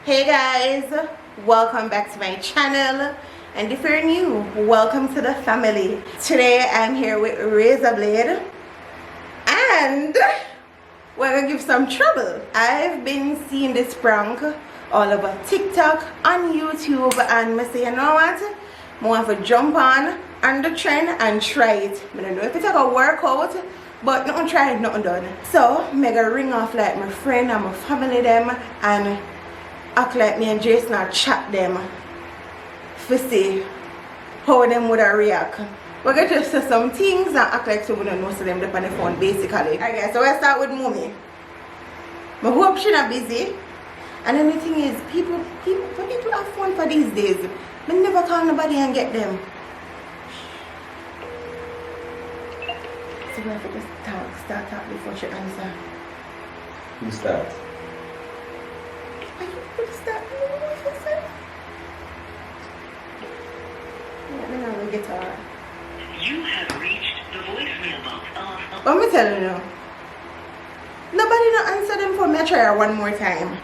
Hey guys, welcome back to my channel, and if you're new, welcome to the family. Today I'm here with Razor Blade and we're gonna give some trouble. I've been seeing this prank all over TikTok, on YouTube, and I say, you know what, I want to jump on the trend and try it. I don't know if it's gonna work out, but nothing tried, nothing done. So I'm gonna ring off like my friend and my family them and act like me and Jason are chat them to see how them would react. We're going to just say some things and act like so we don't know them on the phone basically. Alright guys, so we'll start with Mommy. I hope she's not busy. And then the thing is, people have fun for these days. I never call nobody and get them. So we have to just start talk before she answer. You start. Start. Let me know the guitar. You have reached the voicemail box of... Let me tell you now. Nobody not answer them for me. I try her one more time.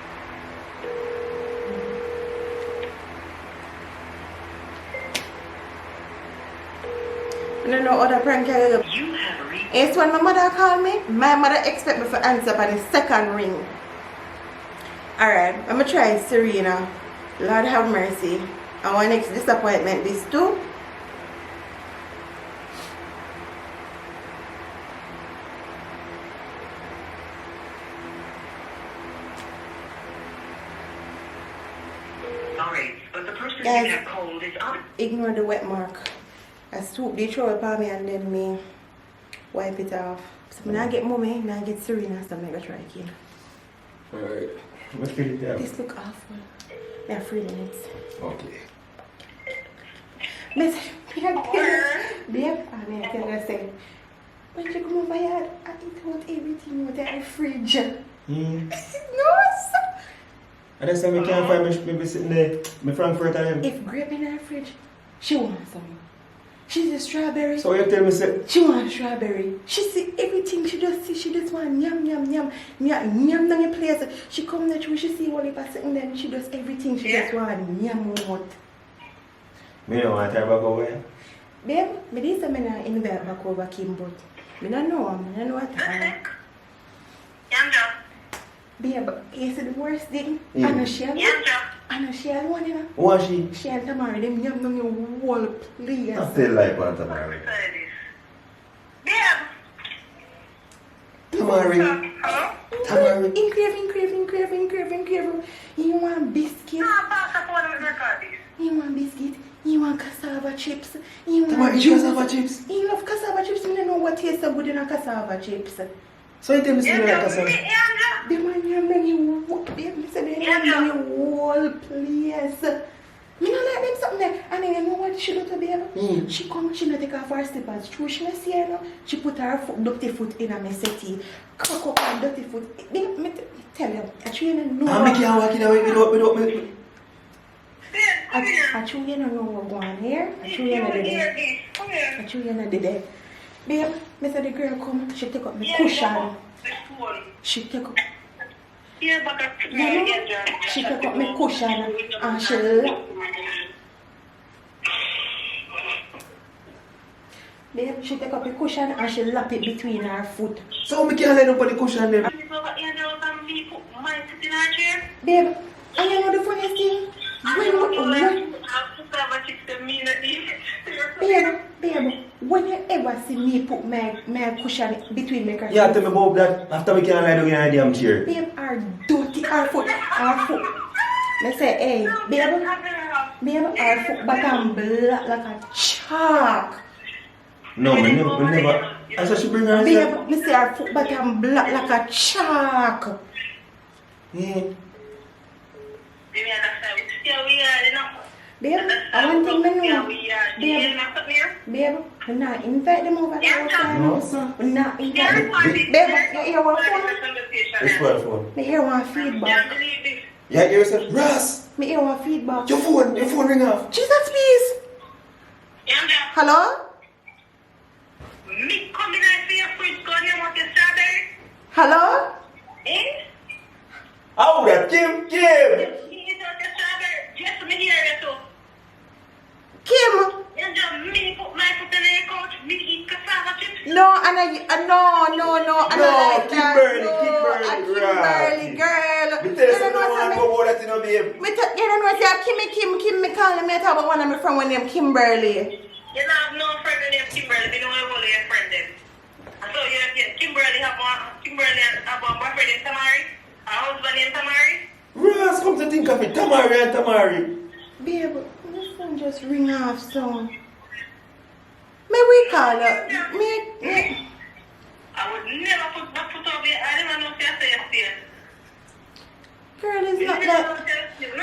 I don't know other prank I do. You have reached... It's when my mother called me. My mother expect me to answer on the second ring. Alright, I'm gonna try Serena. Lord have mercy. Our next disappointment is too. Alright, but the person Guys, you have called is on... Ignore the wet mark. I swoop the throw it on me and then me wipe it off. So when I get Mommy, now I get Serena, so I'm gonna try again. Alright. What feel it have? This look awful. I have 3 minutes. Okay. Miss, babe, I mean, I tell her, say, when you come over here, I eat out everything out the fridge. Mm. No, sir. And that's why I can't find me sitting there, my Frankfurt and If grape in her fridge, she wants some. She's a strawberry. So you tell me, say, She wants strawberry. She see everything. She just see. She just want yum yum yum yum yum down the place. She come there through. She see all the person. Then she does everything. She just want yum out. me don't want to talk about where. Babe, me this time I not invite back over Kim, but me don't know. I don't know what. Iandra. Babe, you see the worst thing? Yeah. Anna she alone. Iandra. Anna she alone, you know. Who was she? She and Tamara them yum down your whole place. I feel like one tomorrow. Babe. Tomorrow. Hello? Tamara. Incredible. You want biscuit? You want biscuit? You want cassava chips? You want Tamara, juice? cassava chips. You love cassava chips? I don't know what tastes so good in a cassava chips. So you tell me, say, you like cassava? Iandra. They want yum down your whole place. Me not like them something there. And then you know what she do to babe? She come, she not take off her slippers. True, she not see her no. She put her foot, dirty foot in a settee. Cock up her dirty foot. Me tell you, actually you don't know. I'm making her walk in away without me. Actually you don't know what's going on here. Actually you know the day. Actually you know the day. Babe, me say the girl come, she take up my cushion. She take up. Yeah, but She take up my cushion and she lap. Babe, she take up the cushion and she lap it between her foot. So me can't let up on the cushion then. Babe, and you know the funniest thing? When you ever see me put my cushion between my cushion? Yeah, tell me about that. After we can't lie down in a damn chair. Babe, her dirty, her foot. I say, hey, babe, her foot bottom black like a chalk. No, me never. I said she bring her Babe, me say her foot bottom black like a chalk. Yeah. Babe, I want to know. Babe, we not invite them over the house. No, sir. We not invite them. Babe, you hear what phone? It's what phone? Me hear one feedback. Yeah, you said, Ross, Me hear one feedback. your phone ring off. Jesus, please. Hello? Me come in and see your fridge gun, you want your strawberry? Hello? Eh? Oh, that Kim. No, and I don't like that. Kimberly, No, Kimberly, a Kimberly girl. Me tell you something, I want to go about that, you know, babe. You don't know say Kim, me calling me talk about one of my friends when named Kimberly. You don't have no friend named Kimberly. You don't have only a friend then. So Kimberly have a boyfriend named Tamari, a husband named Tamari. Ross, come to think of it, Tamari and Tamari. Babe, this phone just ring off so. May we call her? I would never put my foot over here. I don't know if you say yes. Girl, it's not that.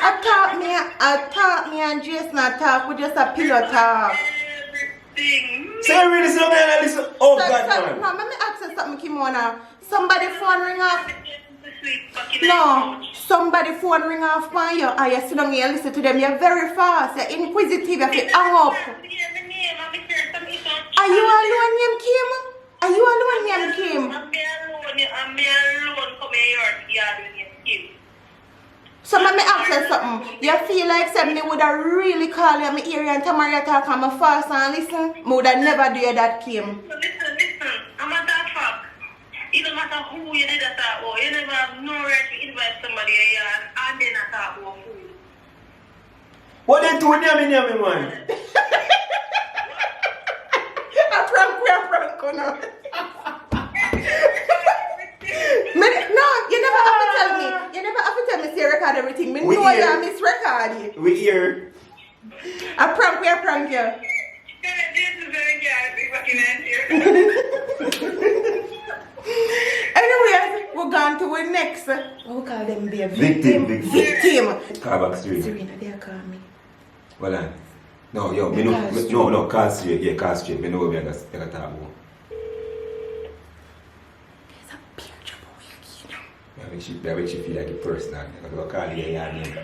I talk me and Jason talk. We just a pillow talk. Everything. Say really something and listen. Oh, God, man. No, let me ask you something, Kimona. Somebody phone ring off. No, somebody phone ring off on you and you sit down here and listen to them. You're very fast. You're inquisitive. You have to hang up. Are you alone, named Kim? Are you alone, named Kim? I'm alone. Come here, Kim. So let me ask you something. You feel like me would have really called you in my area and Tamara talk and I'm fast and listen? Me would have never do that, Kim. Listen. I'm not that fuck. It don't matter who you did that about. You never have no right to invite somebody here and then talk about food. What they do, Nyami, man? A prank, no. No, you never have to tell me. You never have to tell me say record everything. Me know you misrecord. We here. A prank, you. Anyways, we're going to our next. What we call them? Be a victim. Victim. Call back Serena. Serena, they call me. Well, no, yo, me no, call straight. Yeah, call straight. Me know we are going to talk about. That makes you feel like a personal. Because I call you your name.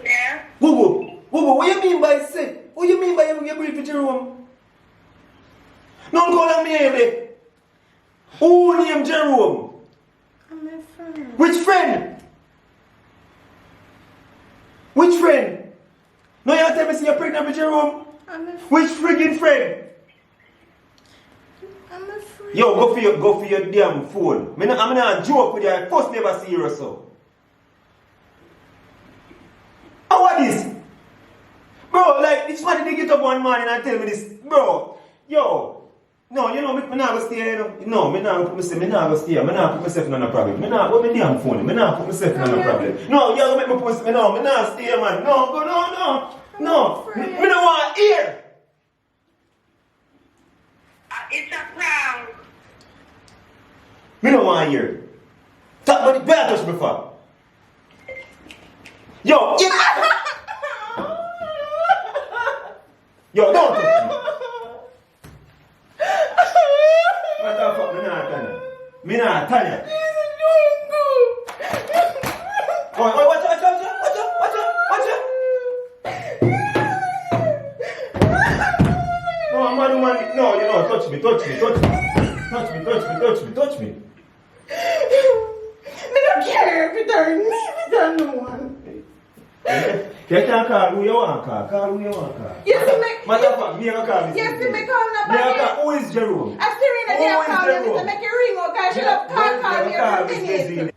Yeah. Whoa, what you mean by say? What you mean by you bring to Jerome? No call me here. Who named Jerome? I'm a friend. Which friend? Which friend? No, you tell me say you're pregnant with Jerome? I'm a friend. Which friggin' friend? I'm a friend. Yo, go for your damn phone. I'm not joke with you. I first never see you or so. And what is? Bro, like, this man didn't get up one morning and tell me this. Bro, yo. No, you know, me not gonna stay here. No, me not put myself, me not gonna stay here. Me not put myself in a problem. Me not, what me damn phone? Me not put myself in a problem. No, you gonna make me post me now. Me not stay here, man. No, go, no. Me don't want to hear. It's a prank. Me don't want to hear. Talk about the bad touch me for. Yo, Yo, don't touch me. What the fuck? Me not Tanya. Oh, watch out. No, man, no, you know, touch me. Me don't care if it don't no one. You can't call who you want call. You see me? Motherfucker, me a call. You see me call nobody? Who is Jerome? I Serena they call me to make you ring out because she love call me every minute.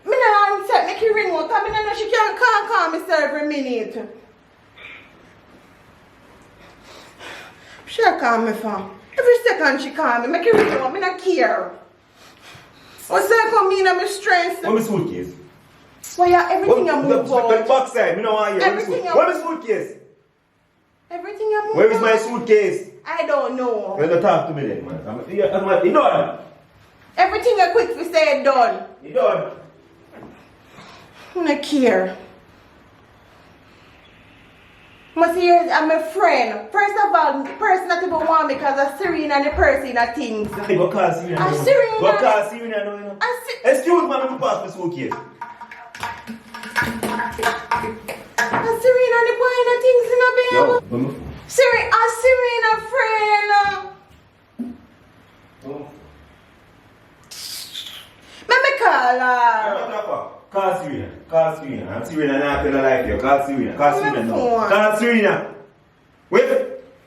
Me no answer, make you ring out because me no know she can't call me so every minute. She call me for. Every second she call me, make you ring out, me not care. What's that come in on my strength? What my suitcase? Well, yeah, everything you move The out. backside, me no want hear. Everything What my suitcase? Everything you move Where is my out. suitcase? I don't know. Well, don't talk to me then, man. You done? Everything you quick to say done. You done? I don't care. Must hear I'm a friend. First of all, the person that even want me because of Serena and the person that things. Hey, go call Serena. Serena. Go call Serena now, you know. Excuse me, I'm going to pass my suitcase. Serena and the boy and things in a Yo, baby. Serena friend. Let me call her. Call Serena. I'm Serena not tell her life here. Call Serena now. Call Serena. Wait.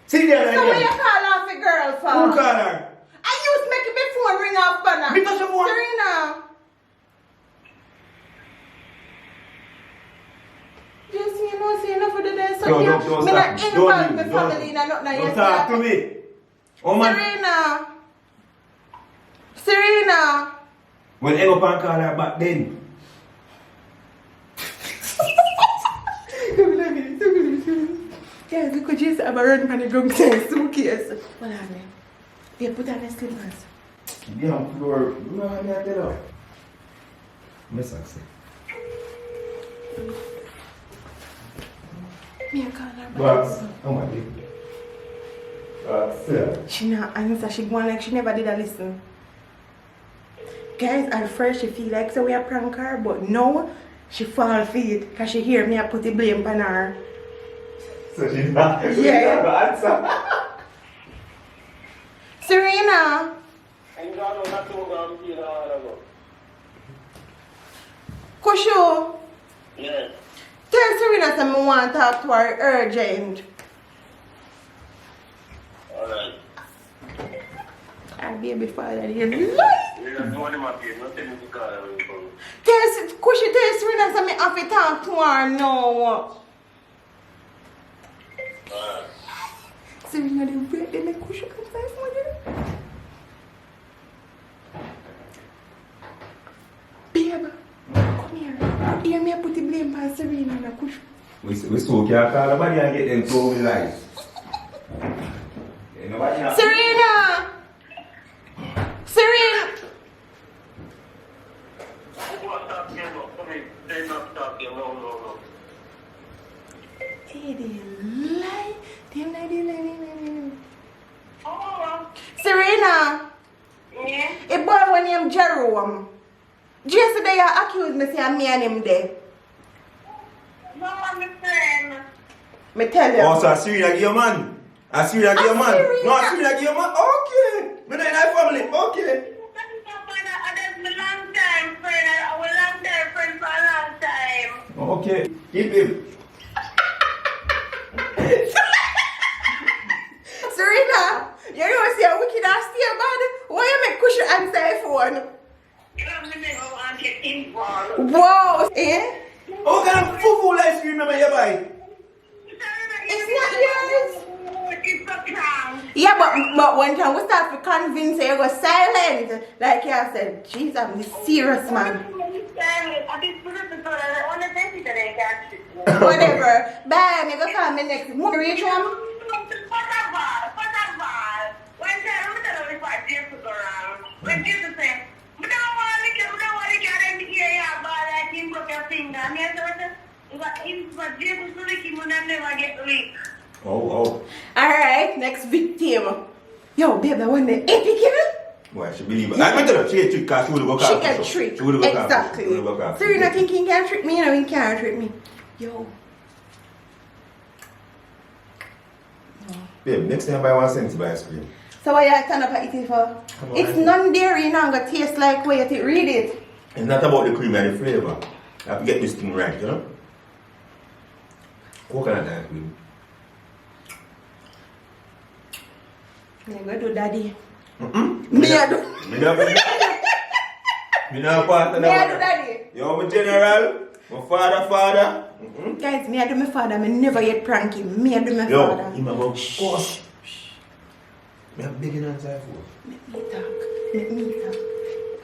See there. So what you call her for girl for? Who call her? don't Me not stop. involve my Don't family in nothing. Don't You talk to see? me. Oh man. Serena. Serena. When I go and call her back then. Guys, we could just have a run from the drunk suitcase. What happened? They put on the slippers. Yeah, on floor. You know how I tell her. Miss Axel. Me I call her back. But, oh my God. She not answer. She go on like she never did a listen. Guys, at first she feel like so we a prank her, but now she fall for it because she hear me I put the blame on her. So she's not. Yeah. Answer. Serena. Kushu. Yes. Tell Serena that I want to talk to her urgent. Alright. Our baby father here. You're not doing him up here. Nothing to call him. Kushu tell Serena that I have to talk to her now. Serena, they wait, they make Kushu come find for you. Babe, come here. Hear me put the blame on Serena and Kushu. We still can't call nobody and get them told lies. Nobody not. Serena! Serena! What's up, here? Come in. They're not talking. No. Hey, they lie. They lie. Oh, Serena! yeah. A boy named Jerome. Yesterday you accused me say me and him there. No, I'm a friend. Me tell you. Oh, so Serena give your man? Serena give your man? Serena. No, Serena give your man? Okay. Me not in our family. Okay. That's my long time friend. I was long time friend for a long time. Okay. Keep him. Serena, you know see a wicked ass stay bad. Why you make Kushu answer phone? Come in and go and get involved. Wow. Eh? Oh, kind of fufu ice cream remember you buy? It's not yours. It's a clown. Yeah, but one time we start to convince you, you go silent. Like you said, jeez, I'm the serious man. Whatever. Bye, me go call me next. Move reach home. Oh. Alright, next victim. Yo, babe, I want the epic, you know? Why she believe it? I tell her, she get tricked because she would go She call. get tricked. She would go call. Exactly. She would go call. Serena thinking he can trick me, you know, he can't trick me. Yo. Babe, next time I buy 1 cent to buy ice cream. So what you stand up and eat it for? Come on, It's I think. non-dairy, you know, gonna taste like where you read it. It's not about the cream and the flavor. I have to get this thing right, you know? Coconut ice cream. Me go do daddy. Me I do. Me not part of Me I that do one. daddy. You're my general, my father. Guys, me I do my father. Me never yet prank him. Me I do my Yo, father. him about course. Me have big enough time for. Let me talk.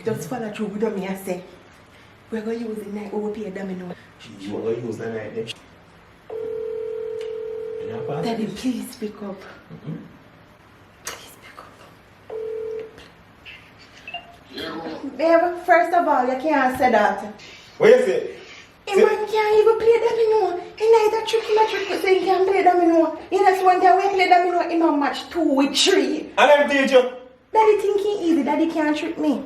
Just follow through with me. I say we're gonna use the night we pay domino. You want to use the night then? You not part? Daddy, please pick up. Please pick up. Babe, first of all, you can't say that. What you say? A man can't even play domino. He neither trick, so he can't play domino. You know, one time we play domino, he might match 2 with 3. And I'm teacher. Daddy thinking easy. Daddy can't trick me.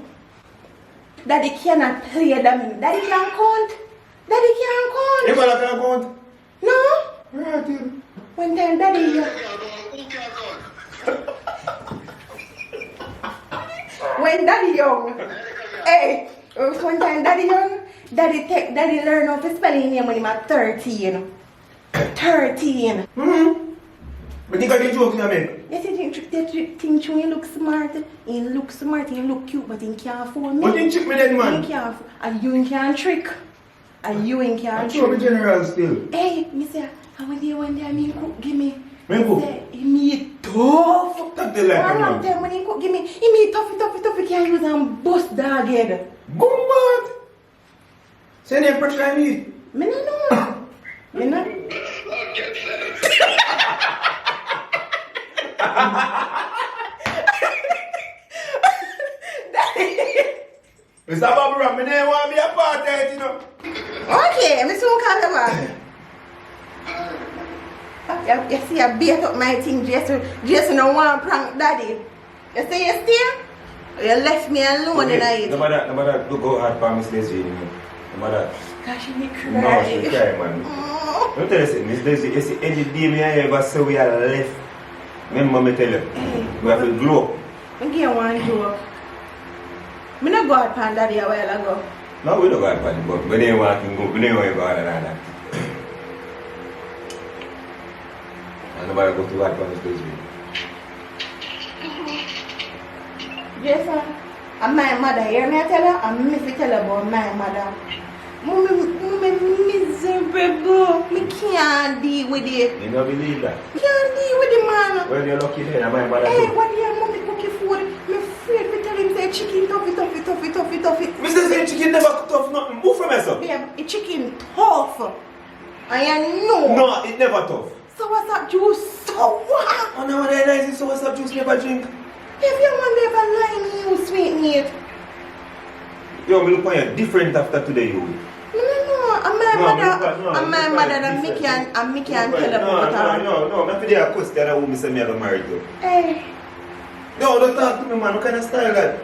Daddy cannot play domino. Daddy can't count. Daddy can't You count. gonna can count? No. Right here. One time, Daddy. When Daddy young. Hey, one time Daddy young. Daddy learn how to spell his name when he was 13. 13. But you got the joke in me. Yes, you think he look smart. He look smart, he look cute, but he can't fool me. But you trick me then, man. He can't. And you can't trick. And you I'm can't sure the trick. general still. Hey, me say, And one day I mean cook give me. Me cook? Say, he meat tough. Talk to like One long time when he cook give me, he meat tough, can't use and bust dog head. Boom, man. Say name pressure I need. Me no know. Me no. Mr. Babooram, me name want be a part of it, you know. Okay, me soon call you back. You see, I beat up my thing, Jason no want prank daddy. You say you stay? You left me alone in it. No matter, go hard for Miss Leslie, you know. No matter. Gosh, she me cry. No, she cry, man. Don't tell you something, Miss Leslie, you see, any day me I ever say we are left. Remember me tell you, we have to glow up. I give you one joke. Me no go out pan daddy a while ago. No, we don't go hard for it, but we don't want to go, we don't want to go harder than that. And nobody go too hard for Miss Leslie. Jason, and my mother, hear me tell her? I'm me tell her about my mother. Mommy miserable. Me can't deal with it. You don't believe that? Can't deal with the man. Well, you're lucky then, my mother Hey, too. what do you mommy cooking food? Me afraid to tell him say chicken toughy. Miss Leslie, chicken never tough nothing. Move from myself. Babe, it's chicken tough. I know. No, it never tough. So what's up juice? So what? Oh, no, I realize it, so what's up, juice never drink? If you want to ever lie me, you sweet meat. Yo, me look on you different after today, you. No, I'm my mother and Mickey and tell about her. No, not for the question that woman say me I got married to. Hey, No, don't talk to me, man. What kind of style that?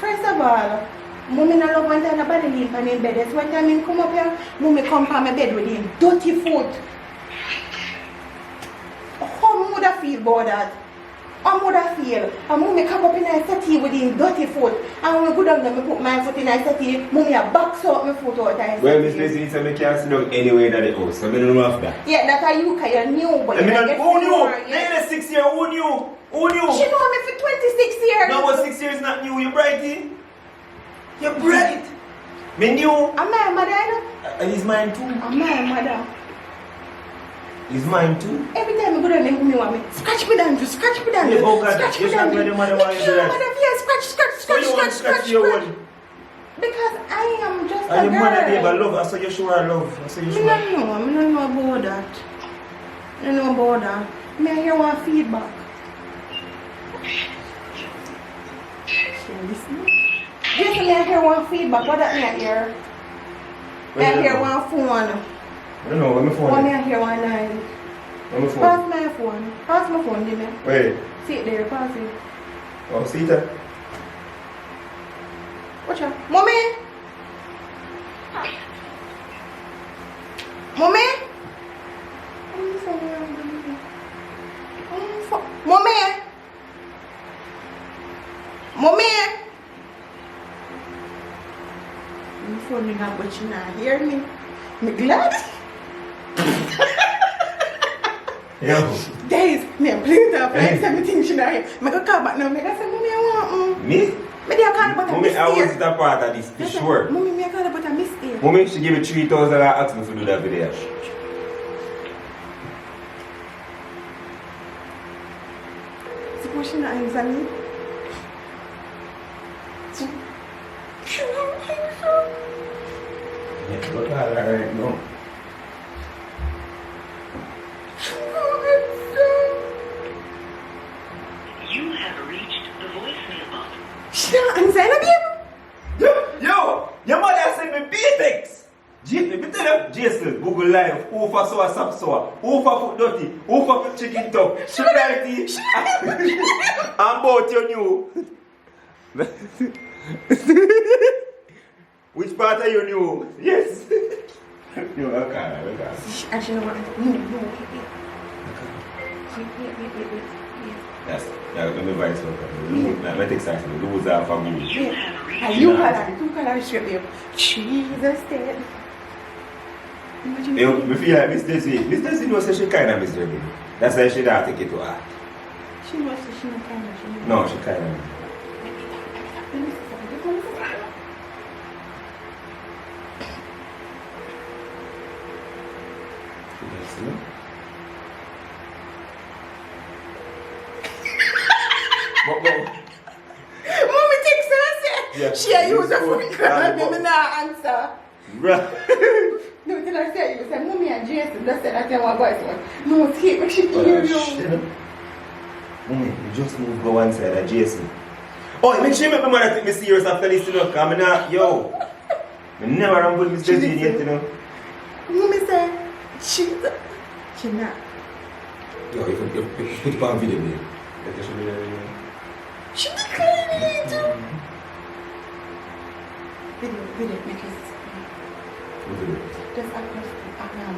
first of all, mommy no love one time nobody leave on in bed. That's one time he come up here, mommy come from my bed with him dirty foot. How would I feel about that? How would I feel? And mommy come up in a settee with him dirty foot. And when I go down there, I put my foot in a settee, mommy a box out my foot out of Well, Miss Leslie said me can't sit down anywhere in the house, so I don't know of that. Yeah, that's how you can new, but I mean, you who knew? Then 6 years, who knew? Who knew? She know me for 26 years. No, but 6 years not new. You're bright, You're bright. Me knew. I'm my mother, you know? He's mine too. I'm my mother. He's mine too. Every time I go down there, mommy want me scratch me down, just scratch me down. Yeah, oh God, scratch me yes, down. I'm ready, mother, why is that? Mother, yeah, Why you want to scratch your one? Because I am just a And your mother gave her girl. love. I saw you show her love. I saw you Me show don't her. know. I don't know about that. I don't know about that. Me I hear one feedback. She listen. Yes, me I hear one feedback. What that me I hear? Me I hear one phone. I don't know. Where my phone One me is? I hear one line. Where my phone? Pass my phone. Pass my phone, give me. Wait. See it there, pass it. Oh, see that? Watch out. Mommy! Mommy! Mommy! Mommy! My phone ring up, but she not hear me. Me glad. Yeah. Guys, me I'm playing that like 17 she not hear. Me go call back now. Me go say, Mommy, I want Me? Me dey call about a Mommy, I was mistake. that part of this, for sure. Mommy, me call about a mistake. Mommy, she gave me 3,000 and asked me to do that video. Suppose she not answer me. Yeah, look at her right now. You have reached the voicemail box. She not answer me. Yo, your mother sent me basics. Let me tell you, Jason, Google Live, who for sour, sap sour, who for foot dirty, who for foot chicken top, variety, and both you knew. Which part are you new? Yes. You look at it, look at it. Actually, no, wait. That's let me buy something. Let me take something. Lose our family. You have reached And you call her straight there. Jesus, dead. You me feel like Miss Daisy knows that she kind of miserable. That's why she don't take it to her. She knows that she not kind of. No, she kind of. Yes, no? Yeah. She a use a phone call Yeah, and me not answer. Right. No, till I say you say, Mommy and Jason just said that you want voice one. No, take me, she hear you. Mommy, you just move go one side of Jason. Oh, make sure you make my mother take me serious after this, you know, because I'm not, yo. I never ramble with Mr. Jane yet, you know. Mommy say, she not. Yo, if you put it on video, babe. Let you show me that. She declared it. Video, make it. What is it? Just back now.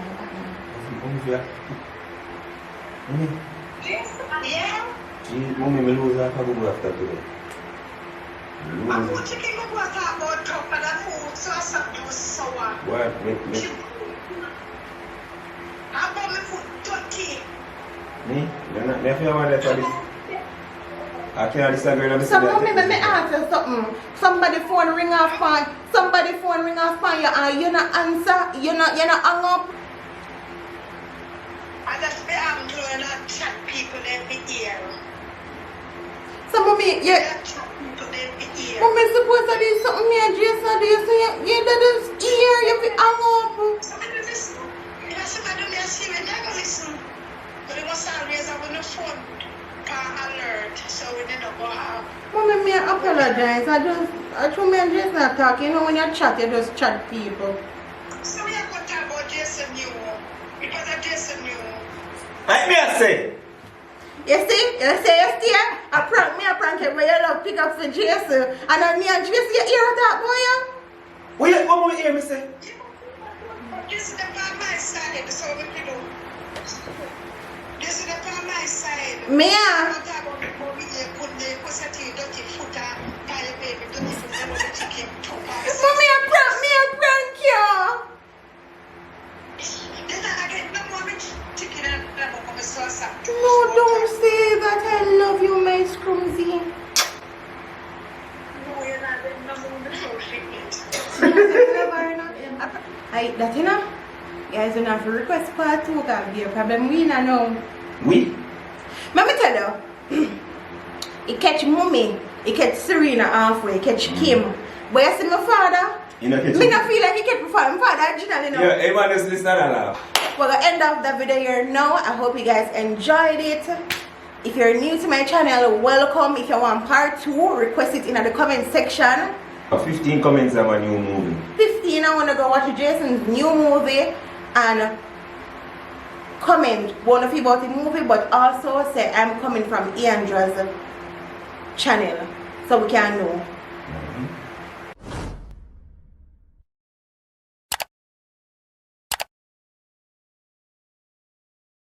Mommy. Yeah. Mommy, me lose half a go after today. I'm not taking my water about top of the food, so I start to sour. What? Me? I'm going to put 30. Me? You're not there for your mother for this. I can't disagree with So mommy, let me ask you something. Somebody phone ring off on you and you not answer, you not hang up. I just be angry and I chat people every year. So mommy, yeah. Chat people every year. Mommy supposed to do something me and Jason do, so you that is ear, you be hang up. Somebody listen. You know, somebody may see me never listen. But they must always have on the phone alert, so we didn't go out. Mommy, me apologize. I told me and Jason not talking. You know when you chat, you just chat people. So we are going to talk about Jason New. Because of Jason New. I may say. You see, I prank it where you love pick up for Jason. And then me and Jason, you hear that boy? Wait, one more hear me say. This is the part my side, so we do. This is the part my side. Me Mommy, I prank you. No, don't say that. I love you, my scrumsy. That you know, guys don't have to request part 2 because be a problem we not know. We? Let me tell you, he catch mommy, he catch Serena halfway, he catch Kim. But you see my father, You know, me not feel like he catch my father originally, no. yeah, everyone just listen to that. We're gonna end off the video here now. I hope you guys enjoyed it. If you're new to my channel, welcome. If you want part 2, request it in the comment section. 15 comments of a new movie. 15, I want to go watch Jason's new movie and comment one of you about the movie, but also say I'm coming from Iandra's channel so we can know